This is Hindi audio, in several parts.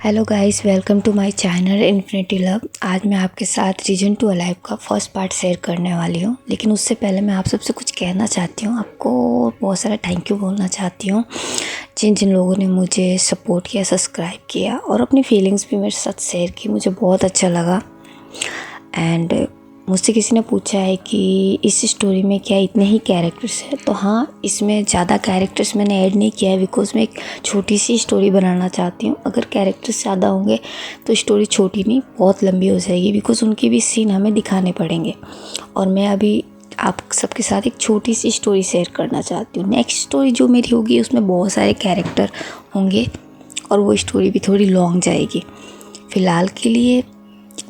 Hello guys, welcome to my channel infinity love. आज मैं आपके साथ रीजन टू अलाइव का फर्स्ट पार्ट शेयर करने वाली हूँ। लेकिन उससे पहले मैं आप सबसे कुछ कहना चाहती हूँ, आपको बहुत सारा थैंक यू बोलना चाहती हूँ जिन जिन लोगों ने मुझे सपोर्ट किया, सब्सक्राइब किया और अपनी फीलिंग्स भी मेरे साथ शेयर की। मुझे बहुत अच्छा लगा। एंड मुझसे किसी ने पूछा है कि इस स्टोरी में क्या इतने ही कैरेक्टर्स हैं, तो हाँ, इसमें ज़्यादा कैरेक्टर्स मैंने ऐड नहीं किया है बिकॉज मैं एक छोटी सी स्टोरी बनाना चाहती हूँ। अगर कैरेक्टर्स ज़्यादा होंगे तो स्टोरी छोटी नहीं बहुत लंबी हो जाएगी बिकॉज उनके भी सीन हमें दिखाने पड़ेंगे। और मैं अभी आप सबके साथ एक छोटी सी स्टोरी शेयर करना चाहती हूँ। नेक्स्ट स्टोरी जो मेरी होगी उसमें बहुत सारे कैरेक्टर होंगे और वो स्टोरी भी थोड़ी लॉन्ग जाएगी। फ़िलहाल के लिए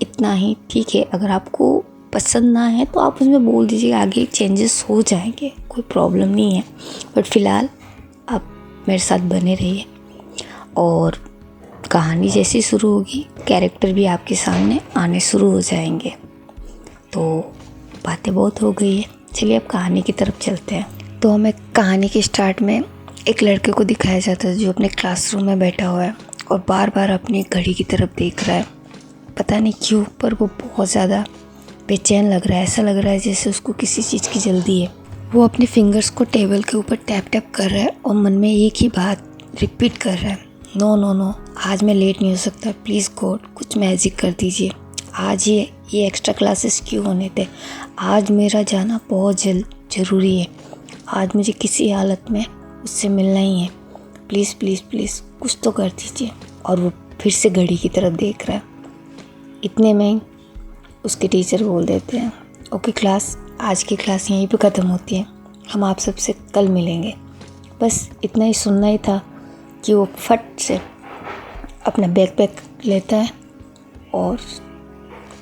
इतना ही ठीक है। अगर आपको पसंद ना है तो आप उसमें बोल दीजिए, आगे चेंजेस हो जाएंगे, कोई प्रॉब्लम नहीं है। बट फ़िलहाल आप मेरे साथ बने रहिए और कहानी जैसी शुरू होगी कैरेक्टर भी आपके सामने आने शुरू हो जाएंगे। तो बातें बहुत हो गई है, चलिए अब कहानी की तरफ चलते हैं। तो हमें कहानी के स्टार्ट में एक लड़के को दिखाया जाता है जो अपने क्लासरूम में बैठा हुआ है और बार बार अपनी घड़ी की तरफ देख रहा है। पता नहीं क्यों पर वो बहुत ज़्यादा बेचैन लग रहा है। ऐसा लग रहा है जैसे उसको किसी चीज़ की जल्दी है। वो अपने फिंगर्स को टेबल के ऊपर टैप टैप कर रहा है और मन में एक ही बात रिपीट कर रहा है, नो नो नो, आज मैं लेट नहीं हो सकता, प्लीज़ गॉड कुछ मैजिक कर दीजिए। आज ये एक्स्ट्रा क्लासेस क्यों होने थे, आज मेरा जाना बहुत ज़रूरी है, आज मुझे किसी हालत में उससे मिलना ही है, प्लीज़ प्लीज़ प्लीज़ कुछ तो कर दीजिए। और वो फिर से घड़ी की तरफ देख रहा है। इतने में उसके टीचर बोल देते हैं, ओके क्लास, आज की क्लास यहीं पे ख़त्म होती है, हम आप सबसे कल मिलेंगे। बस इतना ही सुनना ही था कि वो फट से अपना बैकपैक लेता है और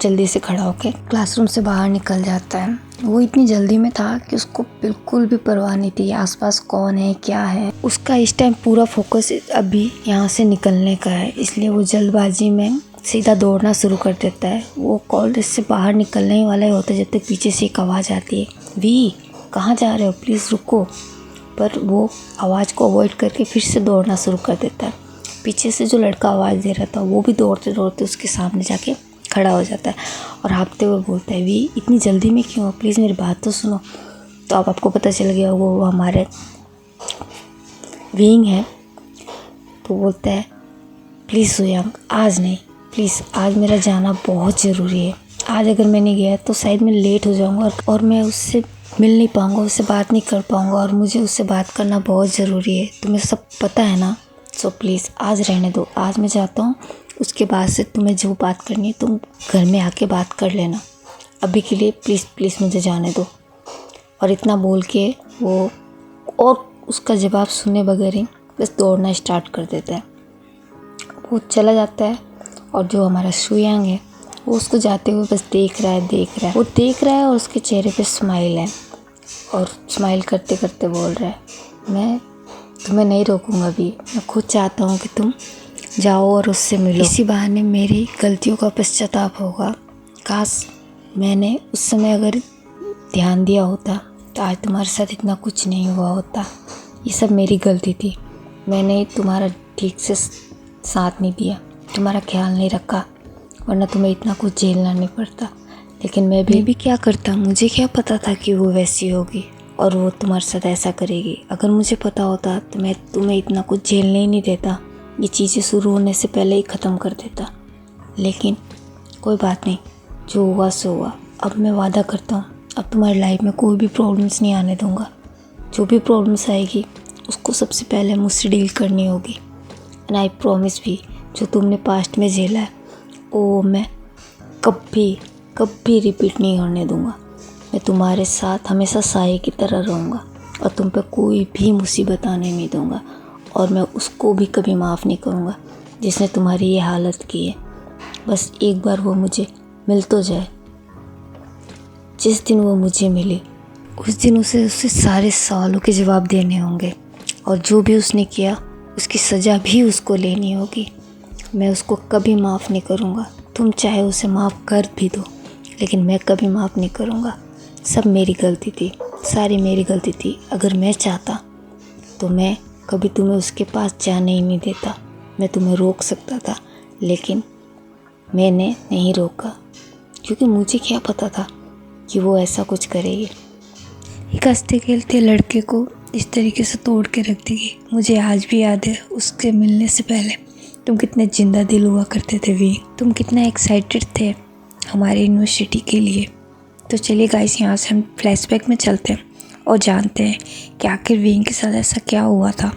जल्दी से खड़ा होकर क्लासरूम से बाहर निकल जाता है। वो इतनी जल्दी में था कि उसको बिल्कुल भी परवाह नहीं थी आसपास कौन है क्या है। उसका इस टाइम पूरा फोकस अभी यहाँ से निकलने का है, इसलिए वो जल्दबाजी में सीधा दौड़ना शुरू कर देता है। वो कॉलेज से बाहर निकलने ही वाला ही होता है जब तक पीछे से एक आवाज़ आती है, वी कहाँ जा रहे हो, प्लीज़ रुको। पर वो आवाज़ को अवॉइड करके फिर से दौड़ना शुरू कर देता है। पीछे से जो लड़का आवाज़ दे रहा था वो भी दौड़ते दौड़ते उसके सामने जाके खड़ा हो जाता है और हाँफते हुए बोलता है, वी इतनी जल्दी में क्यों, प्लीज़ मेरी बात तो सुनो। तो अब आपको पता चल गया वो हमारे विंग है। तो बोलता है, प्लीज़ सुयांग आज नहीं, प्लीज़ आज मेरा जाना बहुत ज़रूरी है, आज अगर मैं नहीं गया तो शायद मैं लेट हो जाऊंगा और मैं उससे मिल नहीं पाऊंगा, उससे बात नहीं कर पाऊंगा और मुझे उससे बात करना बहुत ज़रूरी है, तुम्हें सब पता है ना। सो प्लीज़ आज रहने दो, आज मैं जाता हूँ, उसके बाद से तुम्हें जो बात करनी है तुम घर में आके बात कर लेना, अभी के लिए प्लीज़ प्लीज़ मुझे जाने दो। और इतना बोल के वो और उसका जवाब सुने बगैर ही बस दौड़ना स्टार्ट कर देता है। वो चला जाता है और जो हमारा शुयांग है वो उसको जाते हुए बस देख रहा है। वो देख रहा है और उसके चेहरे पे स्माइल है और स्माइल करते करते बोल रहा है, मैं तुम्हें नहीं रोकूंगा भी, मैं खुद चाहता हूँ कि तुम जाओ और उससे मिलो, इसी बहाने मेरी गलतियों का पश्चाताप होगा। काश मैंने उस समय अगर ध्यान दिया होता तो आज तुम्हारे साथ इतना कुछ नहीं हुआ होता। ये सब मेरी गलती थी, मैंने तुम्हारा ठीक से साथ नहीं दिया, तुम्हारा ख्याल नहीं रखा, वरना तुम्हें इतना कुछ झेलना नहीं पड़ता। लेकिन मैं भी क्या करता, मुझे क्या पता था कि वो वैसी होगी और वो तुम्हारे साथ ऐसा करेगी। अगर मुझे पता होता तो मैं तुम्हें इतना कुछ झेलने ही नहीं देता, ये चीज़ें शुरू होने से पहले ही ख़त्म कर देता। लेकिन कोई बात नहीं, जो हुआ सो हुआ। अब मैं वादा करता हूँ अब तुम्हारी लाइफ में कोई भी प्रॉब्लम्स नहीं आने दूँगा। जो भी प्रॉब्लम्स आएगी उसको सबसे पहले मुझसे डील करनी होगी। एंड आई प्रॉमिस भी, जो तुमने पास्ट में झेला है वो मैं कभी रिपीट नहीं होने दूँगा। मैं तुम्हारे साथ हमेशा साये की तरह रहूँगा और तुम पे कोई भी मुसीबत आने नहीं दूँगा और मैं उसको भी कभी माफ़ नहीं करूँगा जिसने तुम्हारी ये हालत की है। बस एक बार वो मुझे मिल तो जाए। जिस दिन वो मुझे मिली उस दिन उसे सारे सवालों के जवाब देने होंगे और जो भी उसने किया उसकी सज़ा भी उसको लेनी होगी। मैं उसको कभी माफ़ नहीं करूँगा। तुम चाहे उसे माफ़ कर भी दो लेकिन मैं कभी माफ़ नहीं करूँगा। सब मेरी गलती थी, सारी मेरी गलती थी। अगर मैं चाहता तो मैं कभी तुम्हें उसके पास जाने ही नहीं देता। मैं तुम्हें रोक सकता था लेकिन मैंने नहीं रोका, क्योंकि मुझे क्या पता था कि वो ऐसा कुछ करेगी। एक हंसते खेलते लड़के को इस तरीके से तोड़ के रख देगी। मुझे आज भी याद है उसके मिलने से पहले तुम कितने जिंदा दिल हुआ करते थे वी, तुम कितना एक्साइटेड थे हमारी यूनिवर्सिटी के लिए। तो चलिए गाइस, यहाँ से हम फ्लैशबैक में चलते हैं और जानते हैं कि आखिर विंग के साथ ऐसा क्या हुआ था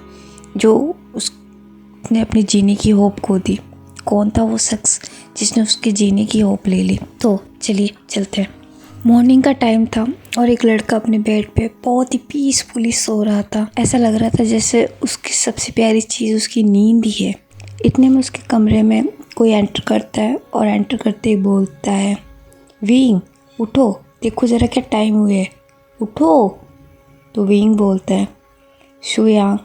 जो उसने अपनी जीने की होप खो दी। कौन था वो शख्स जिसने उसके जीने की होप ले ली। तो चलिए चलते हैं। मॉर्निंग का टाइम था और एक लड़का अपने बेड पे बहुत ही पीसफुली सो रहा था। ऐसा लग रहा था जैसे उसकी सबसे प्यारी चीज़ उसकी नींद ही है। इतने में उसके कमरे में कोई एंटर करता है और एंटर करते ही बोलता है, विंग उठो, देखो ज़रा क्या टाइम हुए, उठो। तो विंग बोलता है, सुयांग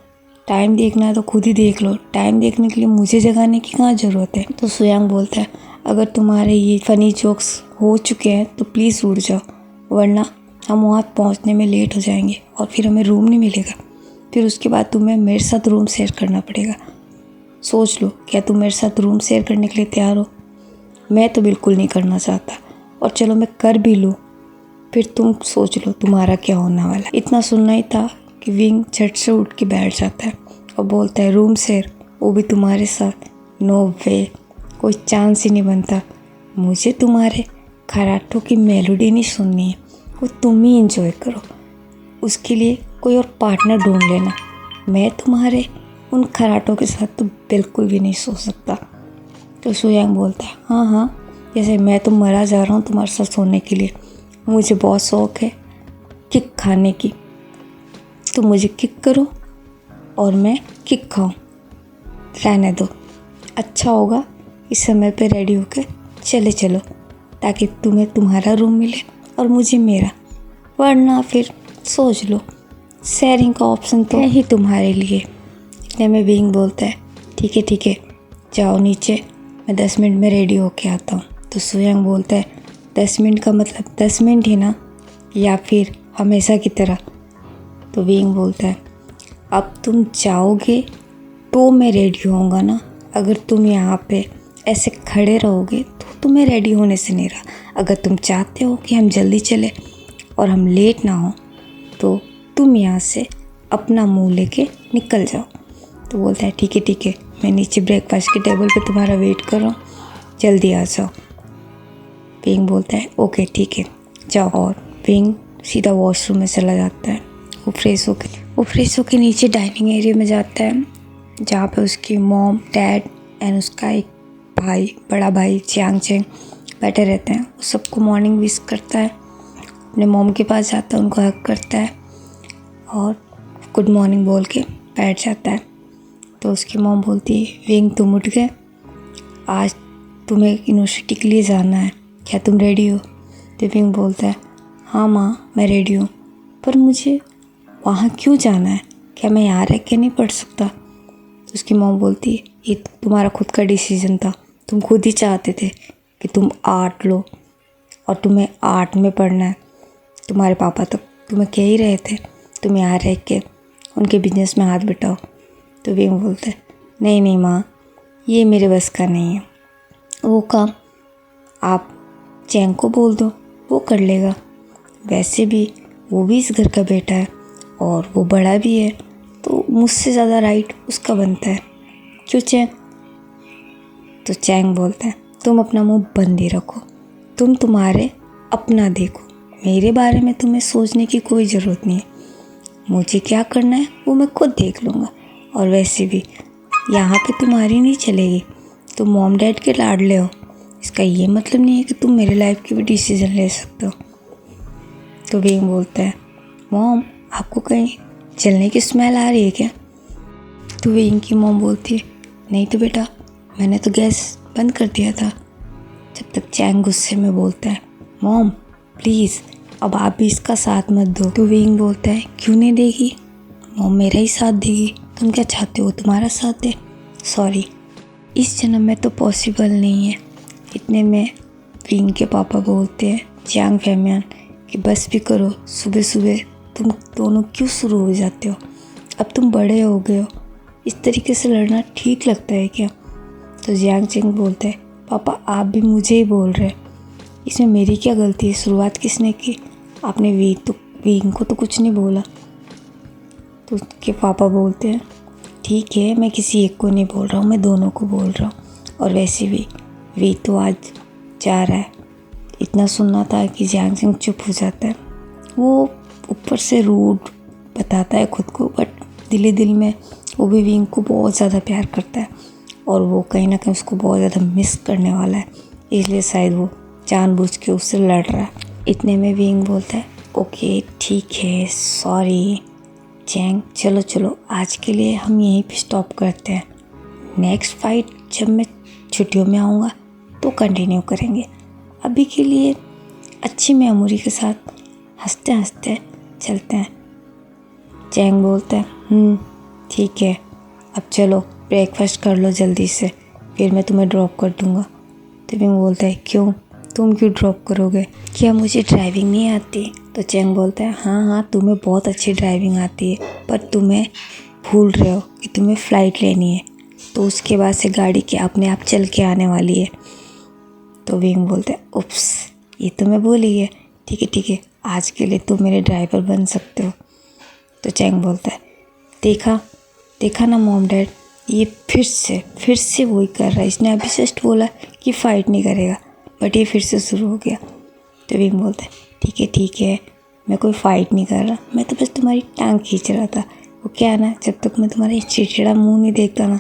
टाइम देखना है तो खुद ही देख लो, टाइम देखने के लिए मुझे जगाने की कहाँ ज़रूरत है। तो सुयांग बोलता है, अगर तुम्हारे ये फ़नी जोक्स हो चुके हैं तो प्लीज़ उठ जाओ, वरना हम वहाँ पहुँचने में लेट हो जाएंगे और फिर हमें रूम नहीं मिलेगा। फिर उसके बाद तुम्हें मेरे साथ रूम शेयर करना पड़ेगा। सोच लो, क्या तुम मेरे साथ रूम शेयर करने के लिए तैयार हो? मैं तो बिल्कुल नहीं करना चाहता, और चलो मैं कर भी लूँ फिर तुम सोच लो तुम्हारा क्या होने वाला। इतना सुनना ही था कि विंग झट से उठ के बैठ जाता है और बोलता है, रूम शेयर, वो भी तुम्हारे साथ? नो वे, कोई चांस ही नहीं बनता। मुझे तुम्हारे खराटों की मेलोडी नहीं सुननी है, वो तुम ही इंजॉय करो। उसके लिए कोई और पार्टनर ढूंढ लेना। मैं तुम्हारे उन खराटों के साथ तो बिल्कुल भी नहीं सो सकता। तो सुयांग बोलता है, हाँ हाँ, जैसे मैं तो मरा जा रहा हूँ तुम्हारे साथ सोने के लिए। मुझे बहुत शौक है किक खाने की, तो मुझे किक करो और मैं किक खाऊं। रहने दो, अच्छा होगा इस समय पे रेडी होकर चले चलो, ताकि तुम्हें तुम्हारा रूम मिले और मुझे मेरा, वरना फिर सोच लो, शेयरिंग का ऑप्शन तो है ही तुम्हारे लिए। इतने में विंग बोलता है, ठीक है, जाओ नीचे, मैं 10 मिनट में रेडी होके आता हूँ। तो सुयांग बोलता है, 10 मिनट का मतलब 10 मिनट ही ना, या फिर हमेशा की तरह? तो विंग बोलता है, अब तुम जाओगे तो मैं रेडी होऊंगा ना। अगर तुम यहाँ पे ऐसे खड़े रहोगे तो तुम्हें रेडी होने से नहीं रहा। अगर तुम चाहते हो कि हम जल्दी चले और हम लेट ना हो, तो तुम यहाँ से अपना मुंह लेके निकल जाओ। तो बोलता है, ठीक है, मैं नीचे ब्रेकफास्ट के टेबल पे तुम्हारा वेट कर रहा हूँ, जल्दी आ जाओ। विंग बोलता है, ओके ठीक है, जाओ। और विंग सीधा वॉशरूम में चला जाता है। वो फ्रेश होके नीचे डाइनिंग एरिया में जाता है, जहाँ पे उसकी मॉम, डैड एंड उसका एक भाई, बड़ा भाई चियांग चेंग बैठे रहते हैं। वो सबको मॉर्निंग विश करता है, अपने मॉम के पास जाता है, उनको हग करता है और गुड मॉर्निंग बोल के बैठ जाता है। तो उसकी मॉम बोलती है, विंग तुम उठ गए, आज तुम्हें यूनिवर्सिटी के लिए जाना है, क्या तुम रेडी हो? तो विंग बोलता है, हाँ माँ मैं रेडी हूँ, पर मुझे वहाँ क्यों जाना है? क्या मैं यहाँ रह के नहीं पढ़ सकता? तो उसकी मॉम बोलती है, ये तुम्हारा खुद का डिसीजन था, तुम खुद ही चाहते थे कि तुम आर्ट लो और तुम्हें आर्ट में पढ़ना है। तुम्हारे पापा तो तुम्हें कह ही रहे थे तुम यहाँ रह के उनके बिजनेस में हाथ बटाओ। तो विंग बोलता है, नहीं माँ, ये मेरे बस का नहीं है, वो काम आप चैंग को बोल दो, वो कर लेगा। वैसे भी वो भी इस घर का बेटा है और वो बड़ा भी है, तो मुझसे ज़्यादा राइट उसका बनता है, क्यों चैंग? तो चैंग बोलता है, तुम अपना मुंह बंद ही रखो, तुम तुम्हारे अपना देखो, मेरे बारे में तुम्हें सोचने की कोई ज़रूरत नहीं है। मुझे क्या करना है वो मैं खुद देख लूँगा, और वैसे भी यहाँ पे तुम्हारी नहीं चलेगी, तुम मॉम डैड के लाडले हो, इसका ये मतलब नहीं है कि तुम मेरे लाइफ की भी डिसीज़न ले सकते हो। तो विंग बोलता है, मॉम आपको कहीं जलने की स्मेल आ रही है क्या? तो विंग की मॉम बोलती है, नहीं तो बेटा, मैंने तो गैस बंद कर दिया था। जब तक चैंग गुस्से में बोलता है, मॉम प्लीज़ अब आप भी इसका साथ मत दो। तो विंग बोलता है, क्यों नहीं देगी? मॉम मेरा ही साथ देगी, तुम क्या चाहते हो तुम्हारा साथ दे? सॉरी, इस जन्म में तो पॉसिबल नहीं है। इतने में विंग के पापा बोलते हैं, चियांग फैमियान, कि बस भी करो, सुबह सुबह तुम दोनों क्यों शुरू हो जाते हो? अब तुम बड़े हो गए हो, इस तरीके से लड़ना ठीक लगता है क्या? तो जियांग चेंग बोलते हैं, पापा आप भी मुझे ही बोल रहे हैं, इसमें मेरी क्या गलती है, शुरुआत किसने की, आपने विंग को तो कुछ नहीं बोला। तो उसके पापा बोलते हैं, ठीक है मैं किसी एक को नहीं बोल रहा हूँ, मैं दोनों को बोल रहा हूँ। और वैसे भी वी तो आज जा रहा है। इतना सुनना था कि जियांग चेंग चुप हो जाता है। वो ऊपर से रूड बताता है खुद को, बट दिल दिल में वो भी विंग को बहुत ज़्यादा प्यार करता है और वो कहीं ना कहीं उसको बहुत ज़्यादा मिस करने वाला है, इसलिए शायद वो जानबूझ के उससे लड़ रहा है। इतने में विंग बोलता है, ओके ठीक है, सॉरी चैंग, चलो चलो आज के लिए हम यहीं पे स्टॉप करते हैं, नेक्स्ट फाइट जब मैं छुट्टियों में आऊँगा तो कंटिन्यू करेंगे, अभी के लिए अच्छी मेमोरी के साथ हंसते हंसते चलते हैं। चैंग बोलता है, ठीक है, अब चलो ब्रेकफास्ट कर लो जल्दी से, फिर मैं तुम्हें ड्रॉप कर दूँगा। तो विंग बोलता है, क्यों, तुम क्यों ड्रॉप करोगे, क्या मुझे ड्राइविंग नहीं आती। तो चैंग बोलता है, हाँ तुम्हें बहुत अच्छी ड्राइविंग आती है, पर तुम्हें भूल रहे हो कि तुम्हें फ़्लाइट लेनी है, तो उसके बाद से गाड़ी के अपने आप चल के आने वाली है। तो विंग बोलता है, उप्स ये तो मैं भूल ही गया, ठीक है आज के लिए तुम मेरे ड्राइवर बन सकते हो। तो चैंग बोलता है, देखा ना मॉम डैड, ये फिर से वही कर रहा है, इसने अभी जस्ट बोला कि फ़ाइट नहीं करेगा, बट ये फिर से शुरू हो गया। तो विंग बोलता है, ठीक है मैं कोई फ़ाइट नहीं कर रहा, मैं तो बस तुम्हारी टांग खींच रहा था। वो क्या है ना, जब तक मैं तुम्हारा चिड़चिड़ा मुंह नहीं देखता ना,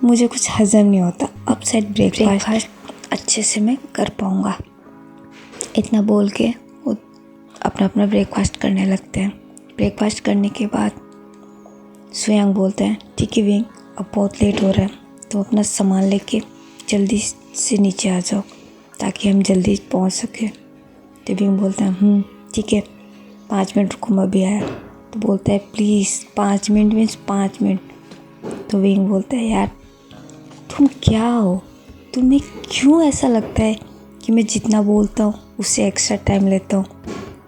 मुझे कुछ हज़म नहीं होता। अब शायद ब्रेकफास्ट अच्छे से मैं कर पाऊँगा। इतना बोल के वो अपना ब्रेकफास्ट करने लगते हैं। ब्रेकफास्ट करने के बाद सुयांग बोलते हैं, ठीक है विंग, अब बहुत लेट हो रहा है, तो अपना सामान लेके जल्दी से नीचे आ जाओ ताकि हम जल्दी पहुंच सकें। तो विंग बोलता है, ठीक है 5 मिनट रुको मैं अभी आया। तो बोलता है, प्लीज़ 5 मिनट मीन्स 5 मिनट। तो विंग बोलता है, यार तुम क्या हो, तुम्हें क्यों ऐसा लगता है कि मैं जितना बोलता हूँ उससे एक्स्ट्रा टाइम लेता हूँ।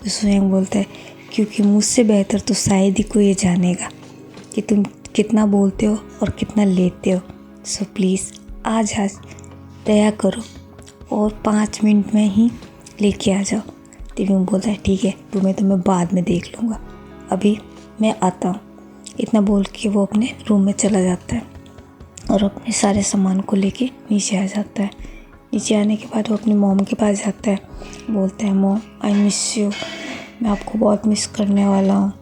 तो सुयांग बोलता है, क्योंकि मुझसे बेहतर तो शायद ही कोई ये जानेगा कि तुम कितना बोलते हो और कितना लेते हो, सो प्लीज़ आज दया करो और 5 मिनट में ही लेके आ जाओ। तो विंग बोलता है, ठीक है तुम्हें तो मैं बाद में देख लूँगा, अभी मैं आता हूँ। इतना बोल के वो अपने रूम में चला जाता है और अपने सारे सामान को लेके नीचे आ जाता है। नीचे आने के बाद वो अपनी मॉम के पास जाता है, बोलता है, मॉम आई मिस यू, मैं आपको बहुत मिस करने वाला हूँ।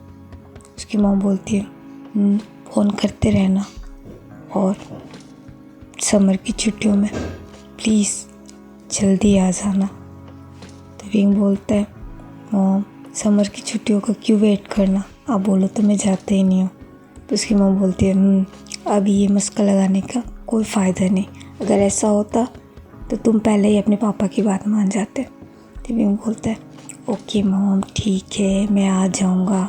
उसकी मॉम बोलती है, फ़ोन करते रहना और समर की छुट्टियों में प्लीज़ जल्दी आ जाना। तो विंग बोलता है, मॉम समर की छुट्टियों का क्यों वेट करना, आप बोलो तो मैं जाते ही नहीं हूँ। तो उसकी मॉम बोलती है, अभी ये मस्का लगाने का कोई फ़ायदा नहीं, अगर ऐसा होता तो तुम पहले ही अपने पापा की बात मान जाते। तो विंग बोलता है, ओके मॉम ठीक है मैं आ जाऊँगा।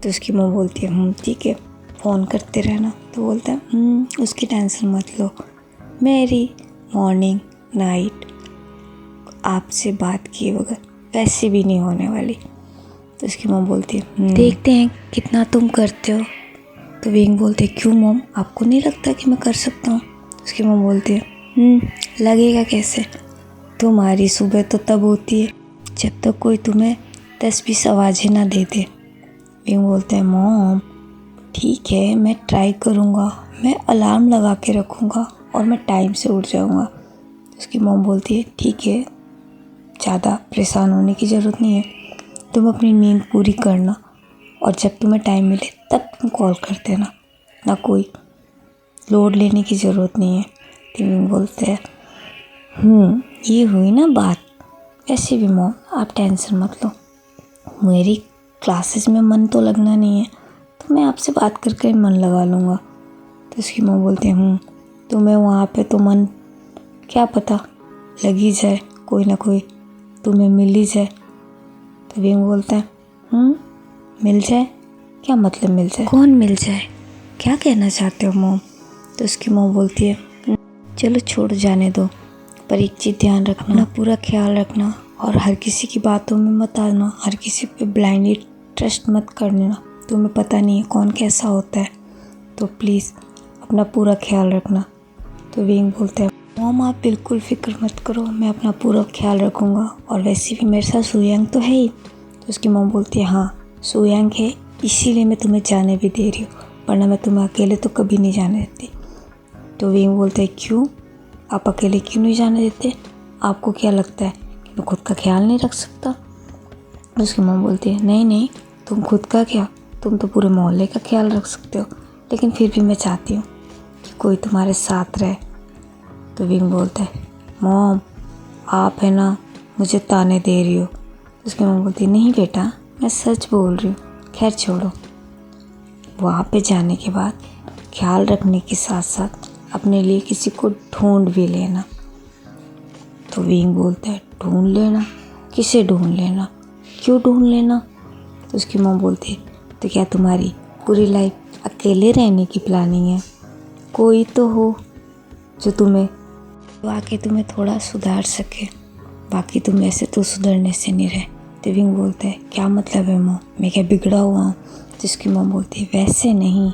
तो उसकी मॉम बोलती है, ठीक है फ़ोन करते रहना। तो बोलता है, उसकी टेंशन मत लो, मेरी मॉर्निंग नाइट आपसे बात किए बगैर वैसे भी नहीं होने वाली। तो उसकी मॉम बोलती है, देखते हैं कितना तुम करते हो। तो विंग बोलते हैं, क्यों मॉम आपको नहीं लगता कि मैं कर सकता हूँ। उसकी मॉम बोलती है, लगेगा कैसे, तुम्हारी सुबह तो तब होती है जब तक कोई तुम्हें 10-20 आवाज़ें ना दे दे। विंग बोलते हैं, मॉम ठीक है मैं ट्राई करूँगा, मैं अलार्म लगा के रखूँगा और मैं टाइम से उठ जाऊँगा। उसकी मॉम बोलती है, ठीक है ज़्यादा परेशान होने की ज़रूरत नहीं है, तुम अपनी नींद पूरी करना और जब तुम्हें टाइम मिले तब तुम कॉल कर देना, ना कोई लोड लेने की ज़रूरत नहीं है। तो विंग बोलते हैं, ये हुई ना बात, वैसे भी मॉम आप टेंशन मत लो, मेरी क्लासेस में मन तो लगना नहीं है, तो मैं आपसे बात करके मन लगा लूँगा। तो उसकी मॉम बोलती है, तुम्हें वहाँ पे तो मन क्या पता लग ही जाए, कोई ना कोई तुम्हें मिल ही जाए। तो विंग बोलता है, मिल जाए, क्या मतलब मिल जाए, कौन मिल जाए, क्या कहना चाहते हो मॉम। तो उसकी मॉम बोलती है, चलो छोड़ जाने दो, पर एक चीज़ ध्यान रखना, पूरा ख्याल रखना और हर किसी की बातों में मत आना, हर किसी पे ब्लाइंडली ट्रस्ट मत करना, तुम्हें पता नहीं है कौन कैसा होता है, तो प्लीज़ अपना पूरा ख्याल रखना, तो विंग बोलता है मॉम आप बिल्कुल फ़िक्र मत करो, मैं अपना पूरा ख्याल रखूँगा, और वैसे भी मेरे साथ सुयांग तो है ही। तो उसकी मॉम बोलती है हाँ सुयांग है, इसीलिए मैं तुम्हें जाने भी दे रही हूँ, वरना मैं तुम्हें अकेले तो कभी नहीं जाने देती। तो विंग बोलता है क्यों, आप अकेले क्यों नहीं जाने देते, आपको क्या लगता है कि मैं खुद का ख्याल नहीं रख सकता। उसकी मॉम बोलती है नहीं नहीं, तुम खुद का क्या, तुम तो पूरे मोहल्ले का ख्याल रख सकते हो, लेकिन फिर भी मैं चाहती हूँ कि कोई तुम्हारे साथ रहे। तो विंग बोलता है मॉम आप है ना मुझे ताने दे रही हो। उसकी मॉम बोलती है नहीं बेटा मैं सच बोल रही हूँ, खैर छोड़ो। वहाँ पे जाने के बाद ख्याल रखने के साथ साथ अपने लिए किसी को ढूंढ भी लेना। तो विंग बोलता है ढूंढ लेना, किसे ढूंढ लेना, क्यों ढूंढ लेना। तो उसकी मॉम बोलती है तो क्या तुम्हारी पूरी लाइफ अकेले रहने की प्लानिंग है, कोई तो हो जो तुम्हें आके तुम्हें थोड़ा सुधार सके, बाकी तुम ऐसे तो सुधरने से नहीं रहे। तो विंग बोलता है क्या मतलब है मॉम, मैं क्या बिगड़ा हुआ हूँ। तो उसकी मॉम बोलती है वैसे नहीं,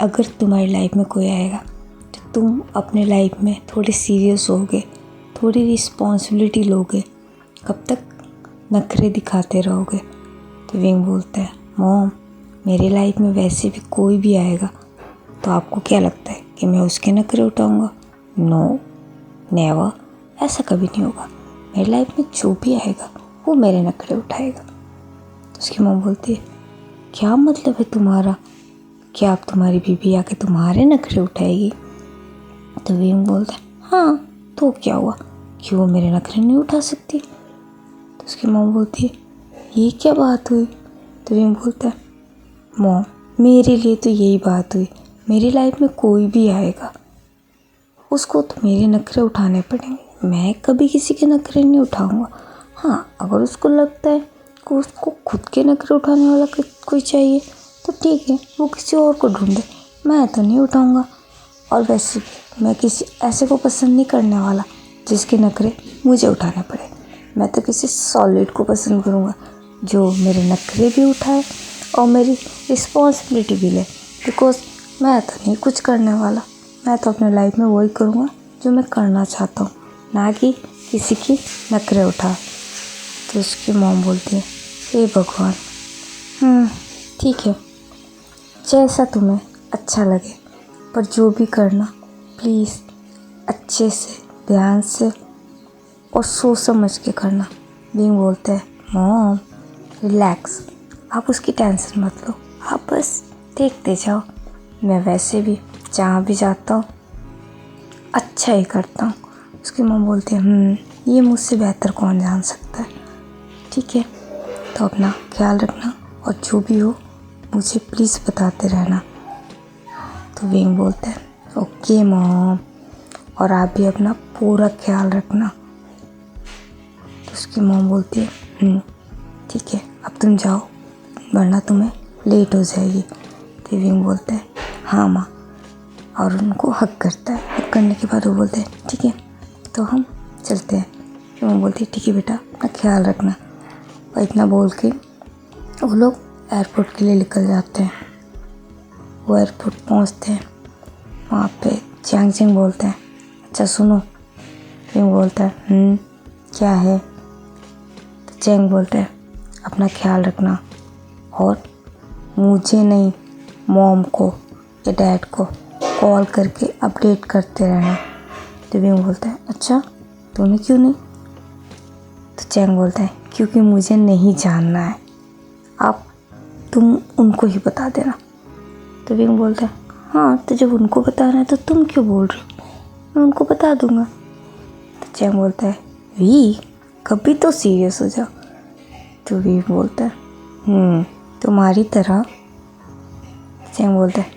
अगर तुम्हारी लाइफ में कोई आएगा तो तुम अपने लाइफ में थोड़े सीरियस होगे, थोड़ी रिस्पॉन्सिबिलिटी लोगे, कब तक नखरे दिखाते रहोगे। तो विंग बोलता है मॉम मेरी लाइफ में वैसे भी कोई भी आएगा तो आपको क्या लगता है कि मैं उसके नखरे उठाऊंगा, नो नेवर, ऐसा कभी नहीं होगा, मेरी लाइफ में जो भी आएगा वो मेरे नखरे उठाएगा। तो उसकी मॉम बोलती है क्या मतलब है तुम्हारा, क्या अब तुम्हारी बीबी आके तुम्हारे नखरे उठाएगी। तो विंग बोलता है हाँ तो क्या हुआ, क्यों वो मेरे नखरे नहीं उठा सकती। तो उसकी मॉम बोलती है ये क्या बात हुई। तो विंग बोलता है मॉम मेरे लिए तो यही बात हुई, मेरी लाइफ में कोई भी आएगा उसको तो मेरे नखरे उठाने पड़ेंगे, मैं कभी किसी के नखरे नहीं उठाऊंगा। हाँ अगर उसको लगता है कि उसको खुद के नखरे उठाने वाला कोई चाहिए तो ठीक है वो किसी और को ढूंढे, मैं तो नहीं उठाऊंगा। और वैसे भी मैं किसी ऐसे को पसंद नहीं करने वाला जिसके नखरे मुझे उठाने पड़े, मैं तो किसी सॉलिड को पसंद करूँगा जो मेरे नखरे भी उठाए और मेरी रिस्पॉन्सिबिलिटी भी ले, बिकॉज मैं तो नहीं कुछ करने वाला, मैं तो अपने लाइफ में वही करूँगा जो मैं करना चाहता हूँ, ना कि किसी की नखरे उठा। तो उसकी मॉम बोलती है हे भगवान ठीक है जैसा तुम्हें अच्छा लगे, पर जो भी करना प्लीज़ अच्छे से ध्यान से और सोच समझ के करना। विंग बोलते हैं मॉम रिलैक्स, आप उसकी टेंशन मत लो, आप बस देखते जाओ, मैं वैसे भी जहाँ भी जाता हूँ अच्छा ही करता हूँ। उसकी मॉम बोलती है ये मुझसे बेहतर कौन जान सकता है, ठीक है तो अपना ख्याल रखना और जो भी हो मुझे प्लीज़ बताते रहना। तो विंग बोलते हैं ओके मॉम, और आप भी अपना पूरा ख्याल रखना। तो उसकी मॉम बोलती है ठीक है अब तुम जाओ वरना तुम्हें लेट हो जाएगी। तो विंग बोलता है हाँ माँ, और उनको हक करता है, हक करने के बाद वो बोलते हैं ठीक है तो हम चलते हैं। तो वो बोलती है ठीक है बेटा अपना ख्याल रखना, और इतना बोल के वो लोग एयरपोर्ट के लिए निकल जाते हैं। वो एयरपोर्ट पहुंचते हैं, वहाँ पे चैंग चैंग बोलते हैं अच्छा सुनो। विंग बोलता है क्या है। तो चैंग बोलता है अपना ख्याल रखना और मुझे नहीं मॉम को या डैड को कॉल करके अपडेट करते रहना। तो विंग बोलता है अच्छा तुम्हें क्यों नहीं। तो चैंग बोलता है क्योंकि मुझे नहीं जानना है, आप तुम उनको ही बता देना। तो विंग बोलता है हाँ तो जब उनको बताना है तो तुम क्यों बोल रहे हो, मैं उनको बता दूंगा। तो चैंग बोलता है वी कभी तो सीरियस हो जाओ। तो वी बोलता है तुम्हारी तरह। चैंग बोलता है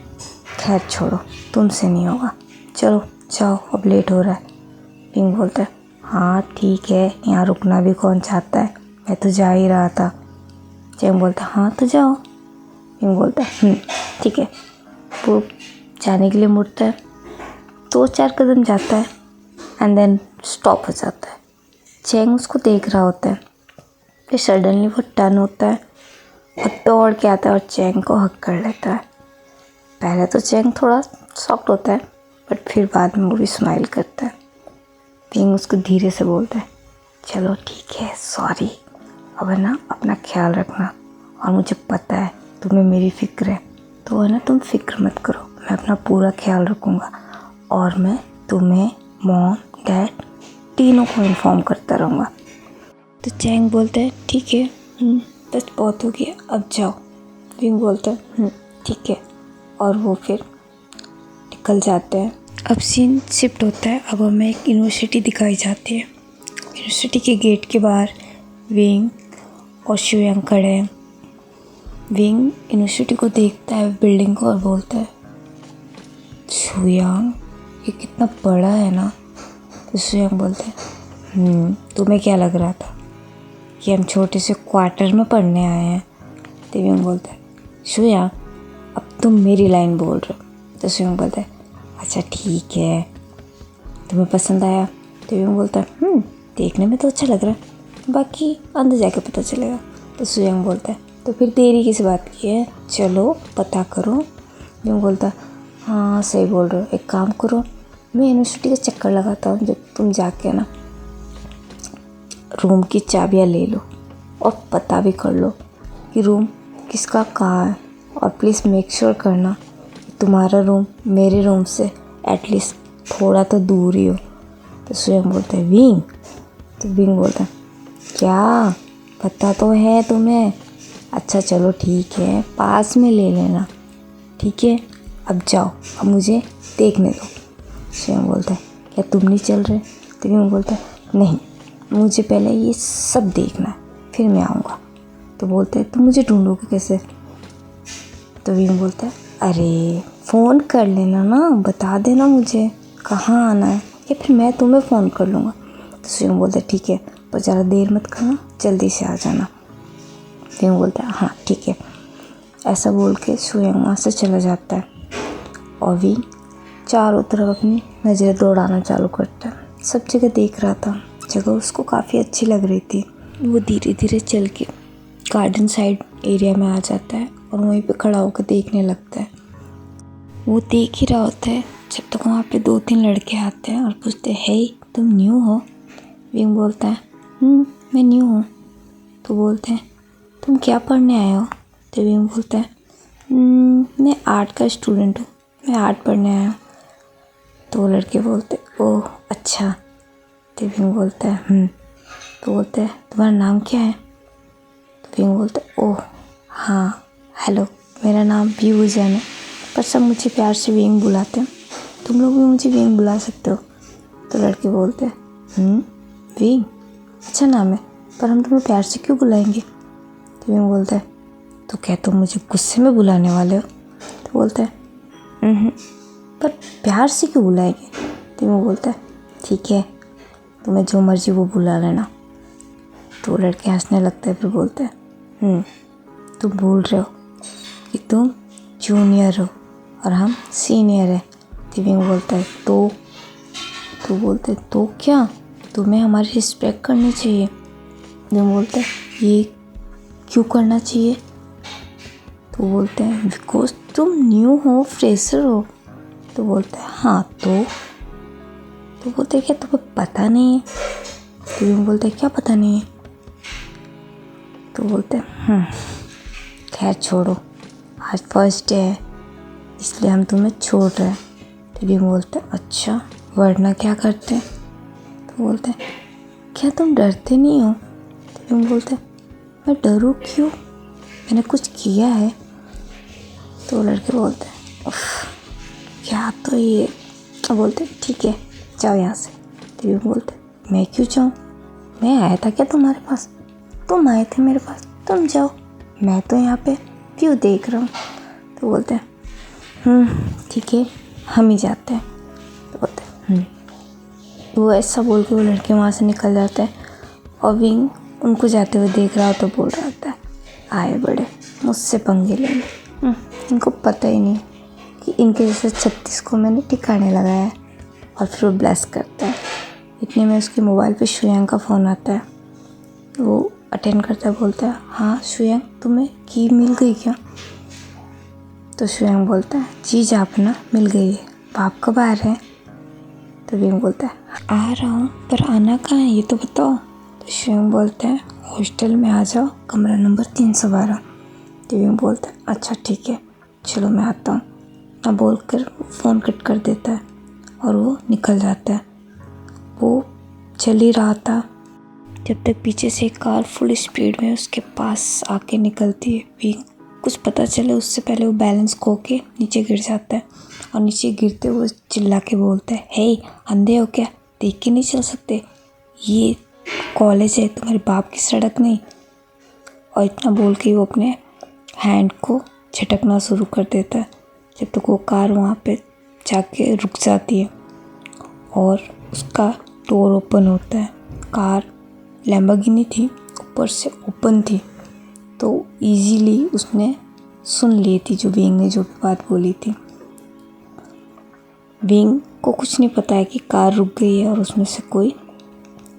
खैर छोड़ो तुमसे नहीं होगा, चलो जाओ अब लेट हो रहा है। विंग बोलता है हाँ ठीक है यहाँ रुकना भी कौन चाहता है, मैं तो जा ही रहा था। चैंग बोलता है हाँ तो जाओ। विंग बोलता है ठीक है। वो जाने के लिए मुड़ता है, 2-4 कदम जाता है एंड देन स्टॉप हो जाता है। चैंग उसको देख रहा होता है, फिर सडनली वो टर्न होता है और दौड़ के आता है और चैंग को हक कर लेता है। पहले तो चैंग थोड़ा शॉक्ड होता है बट फिर बाद में वो भी स्माइल करता है। विंग उसको धीरे से बोलता है, चलो ठीक है, सॉरी, अब है ना अपना ख्याल रखना, और मुझे पता है तुम्हें मेरी फ़िक्र है, तो है ना तुम फिक्र मत करो, मैं अपना पूरा ख्याल रखूँगा और मैं तुम्हें, मॉम, डैड तीनों को इन्फॉर्म करता रहूँगा। तो चैंग बोलता है ठीक है, बस बहुत हो गया, अब जाओ। विंग बोलता है ठीक है, और वो फिर निकल जाते हैं। अब सीन शिफ्ट होता है, अब हमें एक यूनिवर्सिटी दिखाई जाती है। यूनिवर्सिटी के गेट के बाहर विंग और शुयांग खड़े हैं। विंग यूनिवर्सिटी को देखता है, बिल्डिंग को, और बोलता है, शुयांग ये कितना बड़ा है ना। तो शुयांग बोलता है तुम्हें क्या लग रहा था कि हम छोटे से क्वार्टर में पढ़ने आए हैं। तो विंग बोलता है, शुयांग अब तुम मेरी लाइन बोल रहे हो। तो शुयांग बोलता है, अच्छा ठीक है, तुम्हें पसंद आया। तो विंग बोलता है देखने में तो अच्छा लग रहा है, बाकी अंदर जाके पता चलेगा। तो शुयांग बोलता है, तो फिर देरी किस बात की है, चलो पता करो। विंग बोलता है, हाँ सही बोल रहे हो, एक काम करो, मैं यूनिवर्सिटी का चक्कर लगाता हूँ, जब तुम जाके ना रूम की चाबियाँ ले लो और पता भी कर लो कि रूम किसका कहाँ है, और प्लीज़ मेक श्योर करना कि तुम्हारा रूम मेरे रूम से एटलीस्ट थोड़ा तो दूर ही हो। तो शुयांग बोलता है, विंग। तो विंग बोलता है, क्या पता तो है तुम्हें, अच्छा चलो ठीक है, पास में ले लेना, ठीक है, अब जाओ, अब मुझे देखने दो। शुयांग बोलता है, क्या तुम नहीं चल रहे। तो विंग बोलता है, नहीं, मुझे पहले ये सब देखना है, फिर मैं आऊँगा। तो बोलते हैं, तुम मुझे ढूंढोगे कैसे। तो विंग बोलता है, अरे फ़ोन कर लेना ना, बता देना मुझे कहाँ आना है, या फिर मैं तुम्हें फ़ोन कर लूँगा। तो शुयांग बोलता है, ठीक है, पर ज़्यादा देर मत करना, जल्दी से आ जाना। विंग बोलता है, हाँ ठीक है। ऐसा बोल के शुयांग वहाँ से चला जाता है, और विंग चारों तरफ अपनी नज़रें दौड़ाना चालू करता है। सब जगह देख रहा था, जगह उसको काफ़ी अच्छी लग रही थी। वो धीरे धीरे चल के गार्डन साइड एरिया में आ जाता है और वहीं पे खड़ा होकर देखने लगता है। वो देख ही रहा होता है जब तक वहाँ पे 2-3 लड़के आते हैं और पूछते हैं, हे तुम न्यू हो। विंग बोलता है, मैं न्यू हूँ। तो बोलते हैं, तुम क्या पढ़ने आए हो। तो विंग बोलता है, मैं आर्ट का स्टूडेंट हूँ, मैं आर्ट पढ़ने आया हूँ। तो लड़के बोलते, ओह अच्छा। तो विंग बोलता है, तो बोलते हैं, तुम्हारा नाम क्या है। तो विंग बोलता है, ओह हाँ हेलो, मेरा नाम व्यूजन है, पर सब मुझे प्यार से विंग बुलाते हैं, तुम लोग भी मुझे विंग बुला सकते हो। तो लड़के बोलते हैं, विंग अच्छा नाम है, पर हम तुम्हें प्यार से क्यों बुलाएंगे। तो विंग बोलता है, तो क्या तुम मुझे गुस्से में बुलाने वाले हो। तो बोलता है, पर प्यार से क्यों बुलाएंगे। तो विंग बोलता है, ठीक है, तुम्हें जो मर्जी वो बुला लेना। तो लड़के हंसने लगते हैं, फिर बोलते हैं, तुम भूल रहे हो कि तुम जूनियर हो और हम सीनियर है। तो विंग बोलता है, तो बोलते हैं, तो क्या तुम्हें हमारी रिस्पेक्ट करनी चाहिए। विंग बोलता है, ये क्यों करना चाहिए। तो बोलते हैं, बिकॉज तुम न्यू हो, फ्रेशर हो। तो बोलते हैं, हाँ तो बोलते हैं, क्या तुम्हें पता नहीं है। तो विंग बोलते हैं, क्या पता नहीं है। तो बोलते हैं, खैर छोड़ो, आज फर्स्ट डे है इसलिए हम तुम्हें छोड़ रहे हैं। तो विंग बोलते हैं, अच्छा वरना क्या करते हैं। तो बोलते हैं, क्या तुम डरते नहीं हो। तो विंग बोलते हैं, मैं डरूँ क्यों, मैंने कुछ किया है। तो लड़के बोलते हैं, उफ क्या तो ये। बोलते हैं, ठीक है जाओ यहाँ से। तो विंग बोलते हैं, मैं क्यों जाऊँ, मैं आया था क्या तुम्हारे पास, तुम आए थे मेरे पास, तुम जाओ, मैं तो यहाँ पे व्यू देख रहा हूँ। तो बोलते हैं, ठीक है हम ही जाते हैं। तो बोलते हैं, वो ऐसा बोल के वो लड़के वहाँ से निकल जाते हैं, और विंग उनको जाते हुए देख रहा हो तो बोल रहा होता है, आए बड़े मुझसे पंगे लेंगे, इनको पता ही नहीं कि इनके जैसे 36 को मैंने ठिकाने लगाया है। और फिर वो ब्लेस करता है। इतने में उसके मोबाइल पे शुयांग का फ़ोन आता है, वो अटेंड करता है, बोलता है, हाँ शुयांग तुम्हें की मिल गई क्या। तो शुयांग बोलता है, जी जापना मिल गई है, आप कब आ रहे हैं? तो विंग बोलता है आ रहा हूँ, पर आना कहाँ है ये तो बताओ। तो शिवम बोलते हैं हॉस्टल में आ जाओ, कमरा नंबर 312। तो विंग बोलता है अच्छा ठीक है, चलो मैं आता हूँ ना बोलकर फ़ोन कट कर देता है और वो निकल जाता है। वो चल ही रहा था जब तक पीछे से एक कार फुल स्पीड में उसके पास आके निकलती है। विंग कुछ पता चले उससे पहले वो बैलेंस खो के नीचे गिर जाता है और नीचे गिरते हुए चिल्ला के बोलता है हे अंधे हो क्या, देख के नहीं चल सकते, ये कॉलेज है तुम्हारे बाप की सड़क नहीं। और इतना बोल के वो अपने हैंड को झटकना शुरू कर देता है जब तक वो कार वहाँ पे जाके रुक जाती है और उसका डोर ओपन होता है। कार लैम्बोर्गिनी थी, ऊपर से ओपन थी, तो इजीली उसने सुन ली थी जो विंग ने जो भी बात बोली थी। विंग को कुछ नहीं पता है कि कार रुक गई है और उसमें से कोई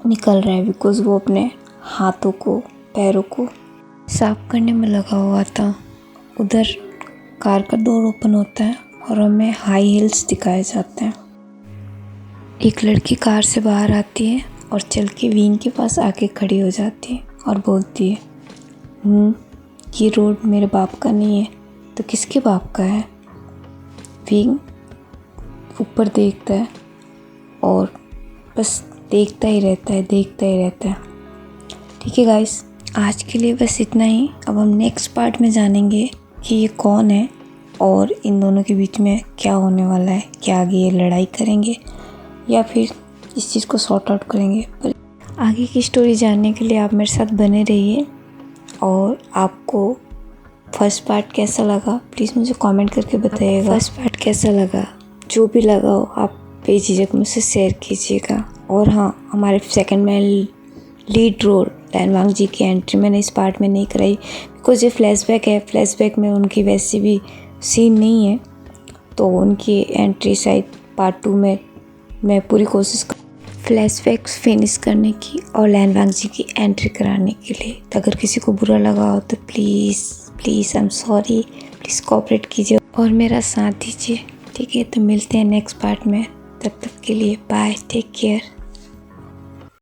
निकल रहा है, बिकॉज़ वो अपने हाथों को पैरों को साफ करने में लगा हुआ था। उधर कार का डोर ओपन होता है और हमें हाई हील्स दिखाए जाते हैं। एक लड़की कार से बाहर आती है और चल के विंग के पास आके खड़ी हो जाती है और बोलती है ये रोड मेरे बाप का नहीं है तो किसके बाप का है। विंग ऊपर देखता है और बस देखता ही रहता है। ठीक है गाइस, आज के लिए बस इतना ही। अब हम नेक्स्ट पार्ट में जानेंगे कि ये कौन है और इन दोनों के बीच में क्या होने वाला है। क्या आगे ये लड़ाई करेंगे या फिर इस चीज़ को सॉर्ट आउट करेंगे। पर आगे की स्टोरी जानने के लिए आप मेरे साथ बने रहिए। और आपको फर्स्ट पार्ट कैसा लगा प्लीज़ मुझे कमेंट करके बताइएगा। फर्स्ट पार्ट कैसा लगा, जो भी लगा हो आप बेझिझक मुझसे शेयर कीजिएगा। और हाँ, हमारे सेकंड में लीड रोल लैनवांग जी की एंट्री मैंने इस पार्ट में नहीं कराई बिकॉज़ ये फ्लैशबैक है। फ्लैशबैक में उनकी वैसे भी सीन नहीं है, तो उनकी एंट्री शायद पार्ट 2 में मैं पूरी कोशिश फ्लैशबैक्स फिनिश करने की और लैनवांग जी की एंट्री कराने के लिए। तो अगर किसी को बुरा लगा हो तो please I am sorry, please cooperate कीजिए और मेरा साथ दीजिए। ठीक है, तो मिलते हैं नेक्स्ट पार्ट में, तब तक के लिए बाय, टेक केयर।